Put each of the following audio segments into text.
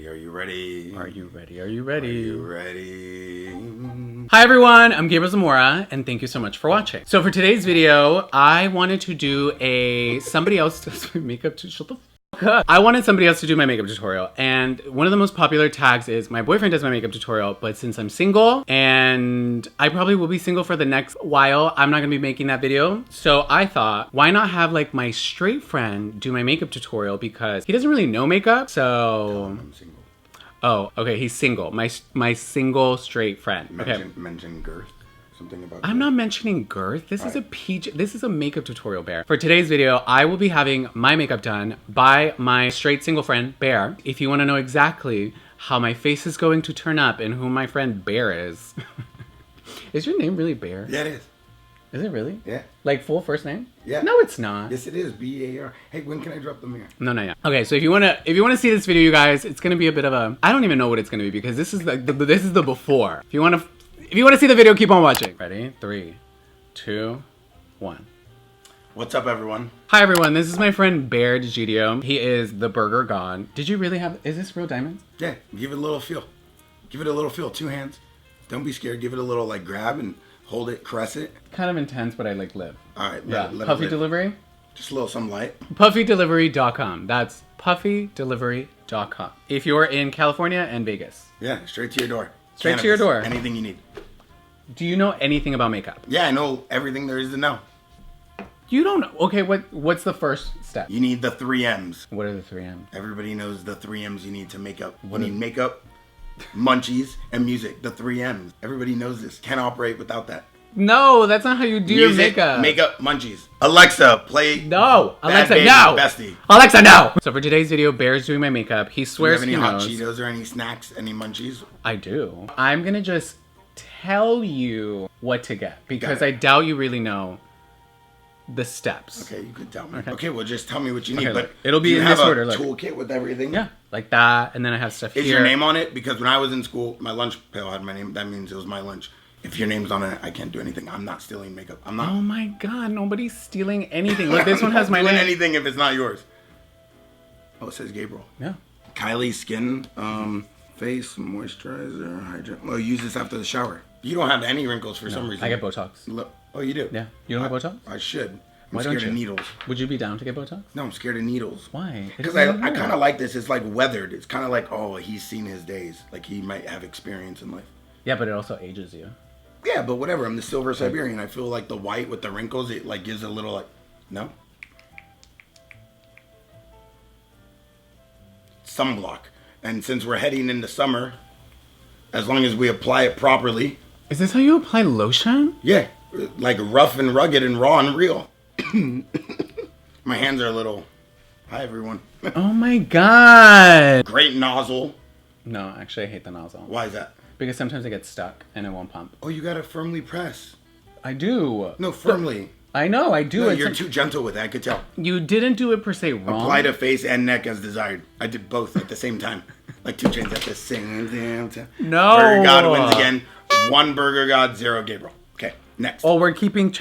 Are you ready? Are you ready? Are you ready? Are you ready? Hi everyone, I'm Gabriel Zamora, and thank you so much for watching. So for today's video, I wanted to do somebody else does my makeup to shut the fuck up. I wanted somebody else to do my makeup tutorial, and one of the most popular tags is my boyfriend does my makeup tutorial, but since I'm single, and I probably will be single for the next while, I'm not gonna be making that video. So I thought, why not have like my straight friend do my makeup tutorial, because he doesn't really know makeup, so... I'm single. Oh, okay, he's single. My single straight friend. Mention girth. Something about I'm not mentioning girth. This is a this is a makeup tutorial, Bear. For today's video, I will be having my makeup done by my straight single friend, Bear. If you want to know exactly how my face is going to turn up and who my friend Bear is. Is your name really Bear? Yeah, it is. Is it really? Yeah. Like full first name? Yeah. No, it's not. Yes, it is. B-A-R. Hey, when can I drop the mirror? No, not yet. Okay, so if you wanna see this video, you guys, it's gonna be a bit of a, I don't even know what it's gonna be because this is this is the before. If you wanna see the video, keep on watching. Ready? 3, 2, 1. What's up, everyone? Hi everyone, this is my friend Bear DeGidio. He is the burger god. Did you really have, is this real diamonds? Yeah, give it a little feel. Give it a little feel. 2 hands. Don't be scared. Give it a little like grab and hold it, caress it. Kind of intense, but I like live. All right, Yeah, let Puffy it live. Delivery. Just a little some light. PuffyDelivery.com. That's PuffyDelivery.com. If you're in California and Vegas. Yeah, straight to your door. Straight to your door. Anything you need. Do you know anything about makeup? Yeah, I know everything there is to know. You don't know. Okay, what's the first step? You need the 3 M's. What are the 3 M's? Everybody knows the 3 M's you need to make up. You need makeup, munchies, and music. The 3 M's. Everybody knows this. Can't operate without that. No, that's not how you do your makeup. Makeup, munchies. Alexa, play. No, Alexa, Baby, no. Bestie. Alexa, no. So for today's video, Bear's doing my makeup. He Do you swears have he any hot knows. Cheetos or any snacks? Any munchies? I do. I'm gonna just tell you what to get because Got it. I doubt you really know the steps. Okay, you could tell me. Okay, well, just tell me what you need. Okay, but look, it'll be do you in have this a order. Look. toolkit with everything. Yeah, like that, and then I have stuff Is here. your name on it? Because when I was in school, my lunch pail had my name. That means it was my lunch. If your name's on it, I can't do anything. I'm not stealing makeup. I'm not. Oh my god, nobody's stealing anything. Look, this one has my doing name. anything if it's not yours. Oh, it says Gabriel. Yeah. Kylie Skin, face moisturizer, hydrate. Well, use this after the shower. You don't have any wrinkles for some reason. I get Botox. Look. Oh, you do? Yeah. You don't have Botox? I should. I'm Why scared don't you? of needles. Would you be down to get Botox? No, I'm scared of needles. Why? Because I kind of like this. It's like weathered. It's kind of like, oh, he's seen his days. Like he might have experience in life. Yeah, but it also ages you. Yeah, but whatever. I'm the silver Siberian. I feel like the white with the wrinkles, it like gives a little like, no? Sunblock. And since we're heading into summer, as long as we apply it properly. Is this how you apply lotion? Yeah, like rough and rugged and raw and real. My hands are a little, hi everyone. Oh my god. Great nozzle. No, actually I hate the nozzle. Why is that? Because sometimes it gets stuck and it won't pump. Oh, you gotta firmly press. I do. No, firmly. I know, I do. No, It's you're too gentle with it, I could tell. You didn't do it per se wrong. Apply to face and neck as desired. I did both at the same time. Like 2 chains at the same time. No. Burger God wins again. 1 Burger God, 0 Gabriel. Okay, next. Oh, we're keeping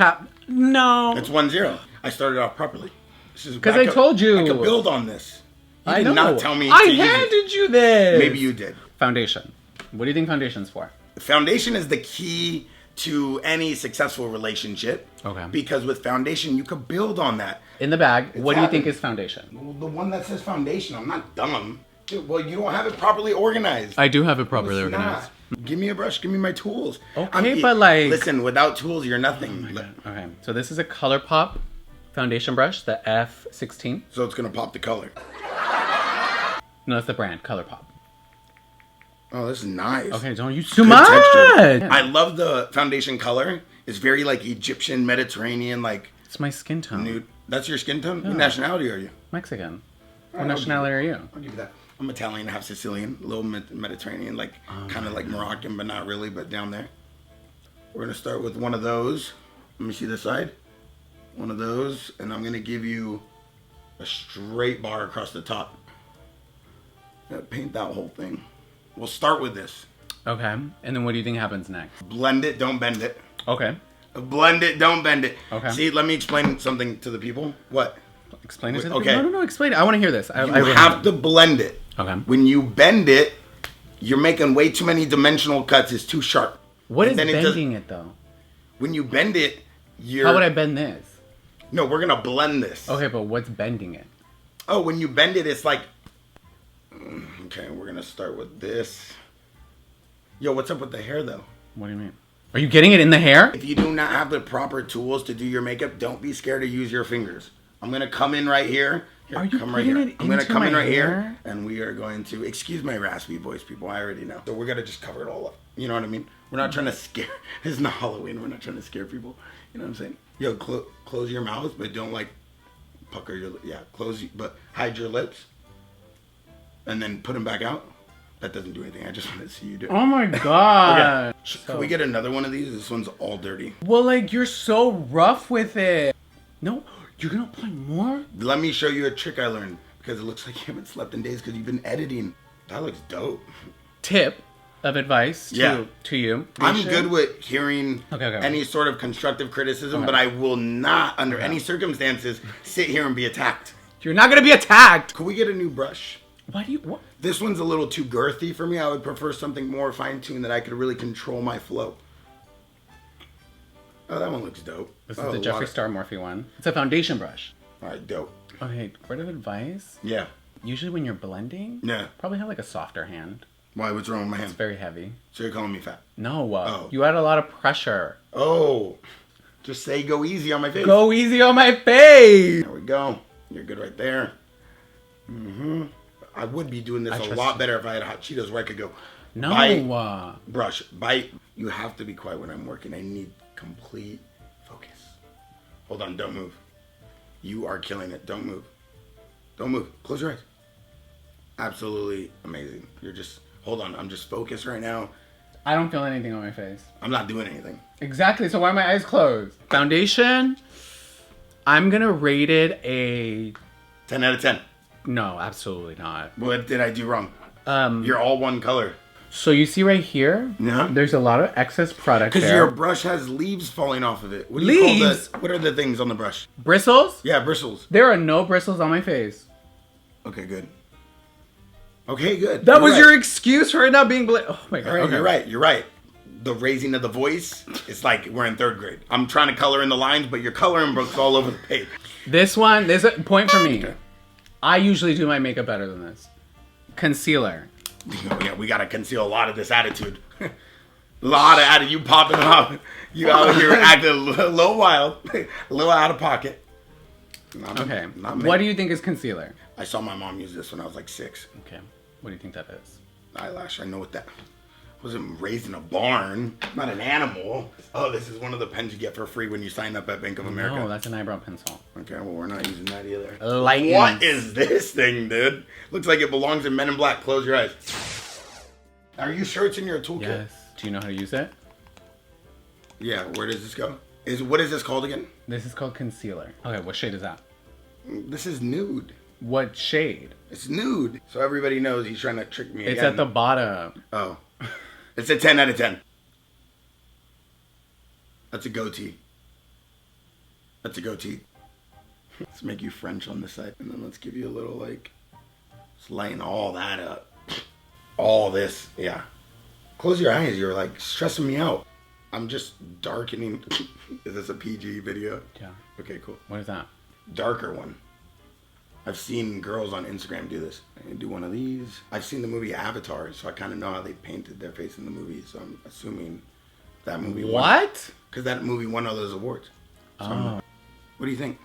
No. That's 1-0. I started off properly. Because I told you. I could build on this. You I did know. not tell me I to use it. handed you this. Maybe you did. Foundation. What do you think foundation's for? Foundation is the key to any successful relationship. Okay. Because with foundation, you could build on that. In the bag, what do you think happening. is foundation? Well, the one that says foundation, I'm not dumb. Dude, well, you don't have it properly organized. I do have it properly It's organized. not. Give me a brush. Give me my tools. Okay, but like... Listen, without tools, you're nothing. Okay, so this is a ColourPop foundation brush, the F16. So it's going to pop the color. No, it's the brand, ColourPop. Oh, this is nice. Okay, don't use too Good much. texture. I love the foundation color. It's very like Egyptian, Mediterranean, like It's my skin tone. nude. That's your skin tone? What nationality are you? Mexican. What nationality are you? I'll give you that. I'm Italian, half Sicilian, a little Mediterranean, like kind of like Moroccan, but not really, but down there. We're gonna start with one of those. Let me see this side. One of those, and I'm gonna give you a straight bar across the top. Paint that whole thing. We'll start with this. Okay, and then what do you think happens next? Blend it, don't bend it. Okay. Blend it, don't bend it. Okay. See, let me explain something to the people. What? Explain it to the Okay. people. No, explain it. I want to hear this. You have to blend it. Okay. When you bend it, you're making way too many dimensional cuts. It's too sharp. What And is then bending it though? When you bend it, you're... How would I bend this? No, we're going to blend this. Okay, but what's bending it? Oh, when you bend it, it's like... Okay, we're going to start with this. Yo, what's up with the hair, though? What do you mean? Are you getting it in the hair? If you do not have the proper tools to do your makeup, don't be scared to use your fingers. I'm going to come in right here. Here, Are you come putting right here. it I'm going to into come in my right hair? here, and we are going to... Excuse my raspy voice, people. I already know. So we're going to just cover it all up. You know what I mean? We're not trying to scare... It's not Halloween. We're not trying to scare people. You know what I'm saying? Yo, close your mouth, but don't, like, pucker your... Yeah, but hide your lips. And then put them back out. That doesn't do anything. I just want to see you do it. Oh my god. Okay. Can we get another one of these? This one's all dirty. Well, like, you're so rough with it. No, you're gonna apply more? Let me show you a trick I learned. Because it looks like you haven't slept in days because you've been editing. That looks dope. Tip of advice to you. I'm good with hearing Okay. any sort of constructive criticism, but I will not, under any circumstances, sit here and be attacked. You're not gonna be attacked. Could we get a new brush? Why do you... What? This one's a little too girthy for me. I would prefer something more fine-tuned that I could really control my flow. Oh, that one looks dope. This is the Jeffree Star Morphe one. It's a foundation brush. All right, dope. Okay, word of advice. Yeah. Usually when you're blending, probably have like a softer hand. Why? What's wrong with my hand? It's very heavy. So you're calling me fat? No. You add a lot of pressure. Oh. Just say go easy on my face. Go easy on my face. There we go. You're good right there. Mm-hmm. I would be doing this a lot better if I had hot Cheetos where I could go. No. Bite, brush, bite. You have to be quiet when I'm working. I need complete focus. Hold on. Don't move. You are killing it. Don't move. Don't move. Close your eyes. Absolutely amazing. You're just... Hold on. I'm just focused right now. I don't feel anything on my face. I'm not doing anything. Exactly. So why are my eyes closed? Foundation, I'm going to rate it a... 10 out of 10. No, absolutely not. What did I do wrong? You're all one color. So you see right here? Yeah. There's a lot of excess product there. Because your brush has leaves falling off of it. What do you call that? What are the things on the brush? Bristles? Yeah, bristles. There are no bristles on my face. Okay, good. Okay, good. That was your excuse for it not being oh my god. Okay, you're right. The raising of the voice, it's like we're in 3rd grade. I'm trying to color in the lines, but you're coloring books all over the page. This one, there's a point for me. Okay. I usually do my makeup better than this. Concealer. Yeah, we gotta conceal a lot of this attitude. A lot of attitude. You popping off. You out here acting a little wild, a little out of pocket. Okay. What do you think is concealer? I saw my mom use this when I was like 6. Okay. What do you think that is? Eyelash. I know what that... Wasn't raised in a barn. Not an animal. Oh, this is one of the pens you get for free when you sign up at Bank of America. No, that's an eyebrow pencil. Okay, well, we're not using that either. Lightning. What is this thing, dude? Looks like it belongs in Men in Black. Close your eyes. Are you sure it's in your toolkit? Yes. Do you know how to use it? Yeah, where does this go? What is this called again? This is called concealer. Okay, what shade is that? This is nude. What shade? It's nude. So everybody knows he's trying to trick me again. It's at the bottom. Oh. It's a 10 out of 10. That's a goatee. That's a goatee. Let's make you French on this side. And then let's give you a little, like, just lighten all that up. All this, yeah. Close your eyes. You're, like, stressing me out. I'm just darkening. Is this a PG video? Yeah. Okay, cool. What is that? Darker one. I've seen girls on Instagram do this. I do one of these. I've seen the movie Avatar, so I kind of know how they painted their face in the movie. So I'm assuming that movie won. What? Because that movie won all those awards. So what do you think?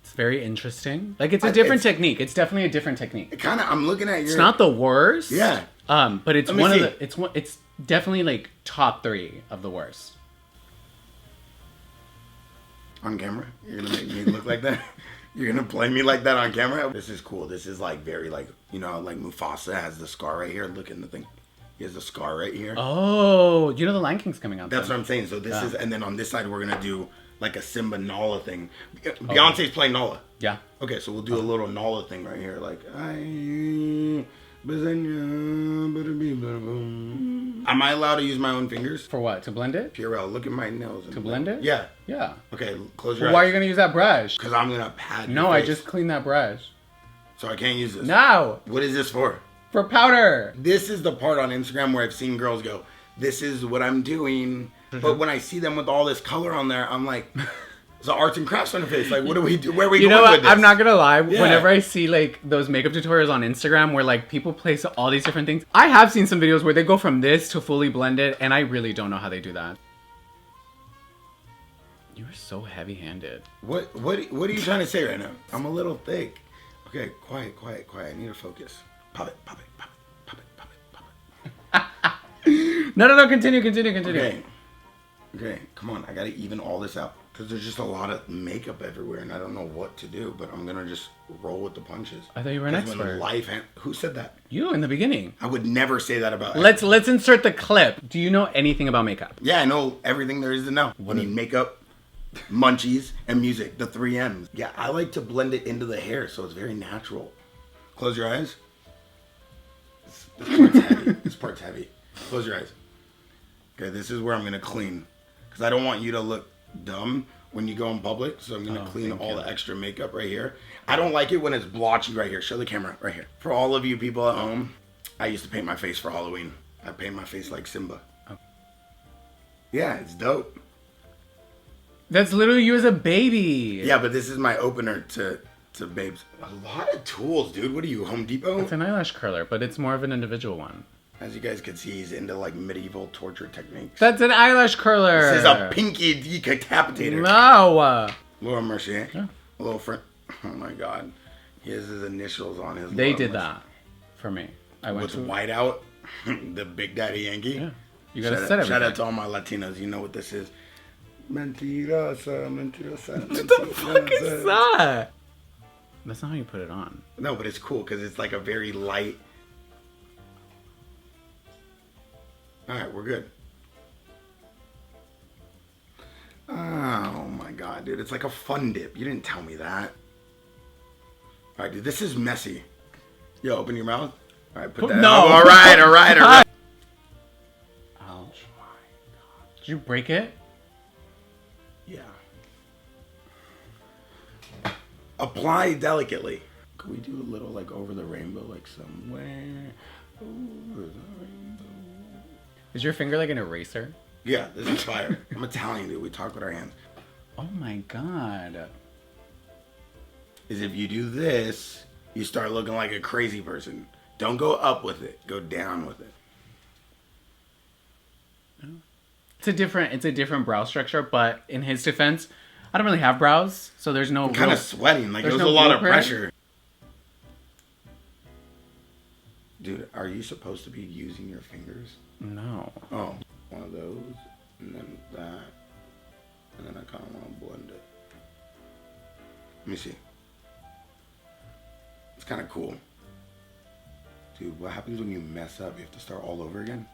It's very interesting. Like, it's a different technique. It's definitely a different technique. It kind of, I'm looking at your... It's not the worst. Yeah. But it's one of the... It's definitely, like, top 3 of the worst. On camera? You're going to make me look like that? You're going to play me like that on camera? This is cool. This is like very like, you know, like Mufasa has the scar right here. Look at the thing. He has a scar right here. Oh, you know the Lion King's coming out. That's what I'm saying. So this is, and then on this side, we're going to do like a Simba Nala thing. Beyonce's playing Nala. Yeah. Okay, so we'll do a little Nala thing right here. Like, am I allowed to use my own fingers? For what? To blend it? Purell, look at my nails. To blend it? Yeah. Yeah. Okay, close your eyes. Why are you going to use that brush? Because I'm going to pad your I face. just cleaned that brush. So I can't use this. No. What is this for? For powder. This is the part on Instagram where I've seen girls go, this is what I'm doing. But when I see them with all this color on there, I'm like, it's arts and crafts on her face. Like, what do we do? Where are we going with this? I'm not gonna lie. Yeah. Whenever I see like those makeup tutorials on Instagram where like people place all these different things, I have seen some videos where they go from this to fully blended, and I really don't know how they do that. You're so heavy-handed. What are you trying to say right now? I'm a little thick. Okay, quiet. I need to focus. Pop it. No, continue. Okay, come on. I gotta even all this out. Because there's just a lot of makeup everywhere and I don't know what to do, but I'm gonna just roll with the punches. I thought you were an expert. Who said that? You in the beginning. I would never say that about Let's insert the clip. Do you know anything about makeup? Yeah, I know everything there is to know. I mean, makeup, munchies, and music. The 3 M's. Yeah, I like to blend it into the hair so it's very natural. Close your eyes. This part's heavy. This part's heavy. Close your eyes. Okay, this is where I'm gonna clean. Because I don't want you to look dumb when you go in public, so I'm gonna clean all the extra makeup right here. I don't like it when it's blotchy right here. Show the camera right here. For all of you people at home, I used to paint my face for Halloween. I paint my face like Simba. Oh. Yeah, it's dope. That's literally you as a baby. Yeah, but this is my opener to babes. A lot of tools, dude. What are you, Home Depot? It's an eyelash curler, but it's more of an individual one. As you guys can see, he's into like medieval torture techniques. That's an eyelash curler. This is a pinky decapitator. No. Little Mercier. Yeah. A little friend. Oh my God. He has his initials on his. They did that for me. I went with whiteout. The Big Daddy Yankee. Yeah. You gotta set everything. Shout out to all my Latinos. You know what this is. Mentirosa. What the fuck is that? That's not how you put it on. No, but it's cool because it's like a very light. Alright, we're good. Oh my God, dude. It's like a fun dip. You didn't tell me that. Alright, dude. This is messy. Yo, open your mouth. Alright, put that. No. Oh, alright. Ouch. My God. Did you break it? Yeah. Apply delicately. Could we do a little like over the rainbow, like somewhere over the rainbow? Is your finger like an eraser? Yeah, this is fire. I'm Italian, dude. We talk with our hands. Oh my God. Is if you do this, you start looking like a crazy person. Don't go up with it. Go down with it. It's a different brow structure, but in his defense, I don't really have brows, so there's no. I'm kind of sweating. Like there's no a lot of blueprint. pressure. Dude, are you supposed to be using your fingers? No. Oh, one of those, and then that, and then I kind of want to blend it. Let me see. It's kind of cool. Dude, what happens when you mess up? You have to start all over again?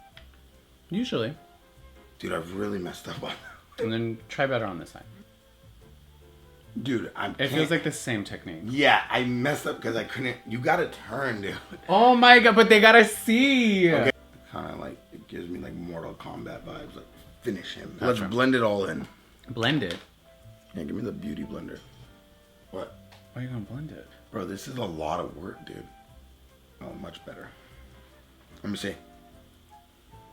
Usually. Dude, I've really messed up on that. And then try better on this side. Dude, It feels like the same technique. Yeah, I messed up because I couldn't. You gotta turn, dude. Oh my God, but they gotta see. Okay. Kind of like, it gives me like Mortal Kombat vibes. Like, finish him. That's Let's blend it all in. Blend it. Yeah, give me the beauty blender. What? Why are you gonna blend it? Bro, this is a lot of work, dude. Oh, much better. Let me see.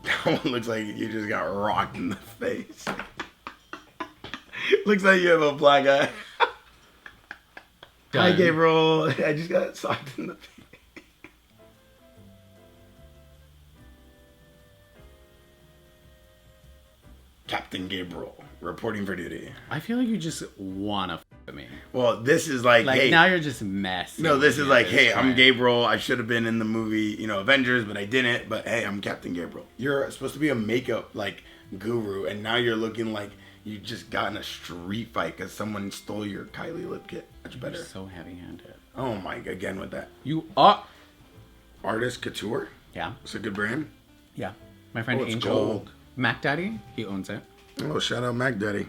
That one looks like you just got rocked in the face. Looks like you have a black eye. Hi, Gabriel. I just got socked in the face. Captain Gabriel, reporting for duty. I feel like you just wanna f with me. Well, this is like, hey. Now you're just messy. No, this is like, hey, I'm Gabriel. I should have been in the movie, Avengers, but I didn't. But hey, I'm Captain Gabriel. You're supposed to be a makeup like guru, and now you're looking like you just got in a street fight because someone stole your Kylie Lip Kit. Much better. You're so heavy-handed. Oh my, again with that. You are. Artist Couture? Yeah. It's a good brand? Yeah. My friend it's Angel gold. Mac Daddy, he owns it. Oh, shout out Mac Daddy.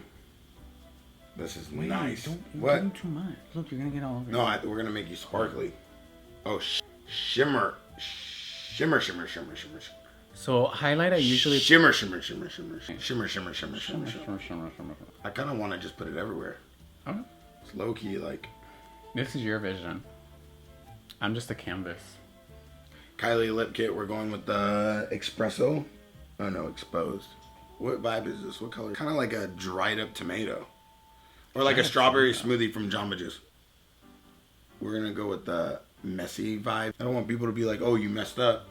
This is nice. You're doing too much. Look, you're gonna get all over. No, we're gonna make you sparkly. Oh, shimmer. So highlight I usually shimmer. I kind of want to just put it everywhere. Okay. It's low key like. This is your vision. I'm just a canvas. Kylie Lip Kit, we're going with the espresso. Oh no, exposed. What vibe is this? What color? Kind of like a dried up tomato. Or like a strawberry smoothie from Jamba Juice. We're gonna go with the messy vibe. I don't want people to be like, oh, you messed up.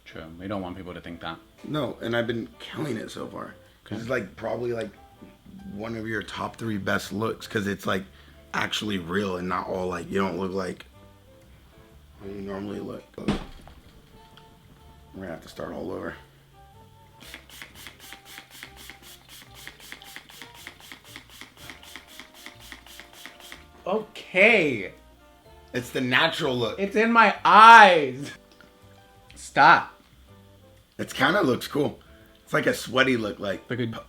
True. We don't want people to think that. No, and I've been killing it so far. Cause it's like probably like one of your top 3 best looks. Cause it's like actually real and not all like, you don't look like how you normally look. We're gonna have to start all over. Okay. It's the natural look. It's in my eyes. Stop. It kind of looks cool. It's like a sweaty look, like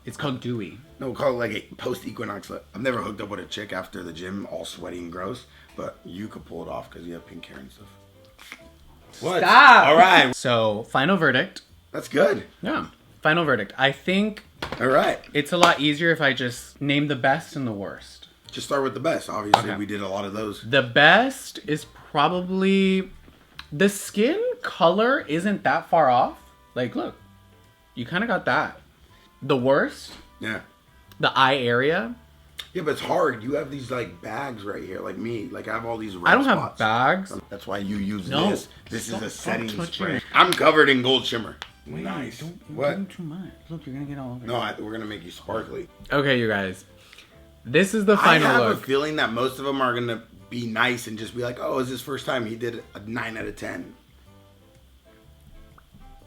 It's called dewy. no, we'll call it like a post-equinox look. I've never hooked up with a chick after the gym, all sweaty and gross, but you could pull it off because you have pink hair and stuff. What? Stop. All right. So, final verdict. That's good. Yeah. Final verdict. I think All right. it's a lot easier if I just name the best and the worst. Just start with the best. Obviously, Okay. we did a lot of those. The best is probably the skin color isn't that far off. Like, look, you kind of got that. The worst, Yeah. the eye area. Yeah, but it's hard. You have these like bags right here, like me. Like I have all these red I don't spots. have bags. That's why you use No. this. This is Stop a setting touching spray. it. I'm covered in gold shimmer. Wait, Nice. Don't What? do too much. Look, you're gonna get all over. No, we're gonna make you sparkly. Okay, you guys. This is the I final have look. a feeling that most of them are gonna be nice and just be like, "Oh, it's his first time." He did a 9 out of 10.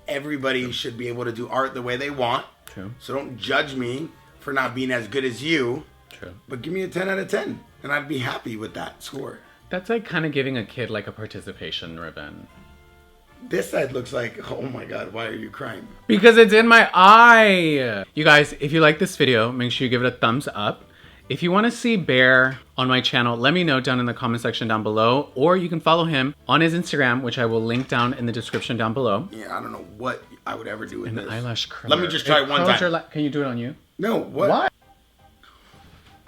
Everybody should be able to do art the way they want. True. So don't judge me for not being as good as you. True. But give me a 10 out of 10, and I'd be happy with that score. That's like kind of giving a kid like a participation ribbon. This side looks like, oh my god, why are you crying? Because it's in my eye. You guys, if you like this video, make sure you give it a thumbs up. If you want to see Bear on my channel, let me know down in the comment section down below. Or you can follow him on his Instagram, which I will link down in the description down below. Yeah, I don't know what I would ever do with An this. eyelash curler. Let me just try it one time. Can you do it on you? No, what? What?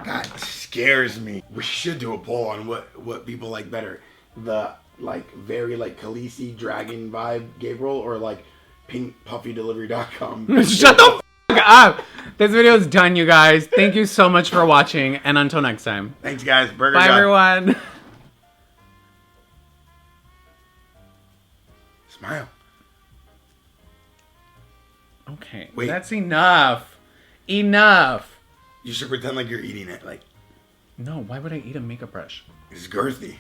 That scares me. We should do a poll on what people like better. The like very like Khaleesi dragon vibe Gabriel or like pinkpuffydelivery.com. Shut the f up! This video is done, you guys. Thank you so much for watching, and until next time. Thanks guys. Burger Bye, God. everyone. Smile. Okay, Wait. that's enough. Enough. You should pretend like you're eating it. Like No, why would I eat a makeup brush? it's girthy.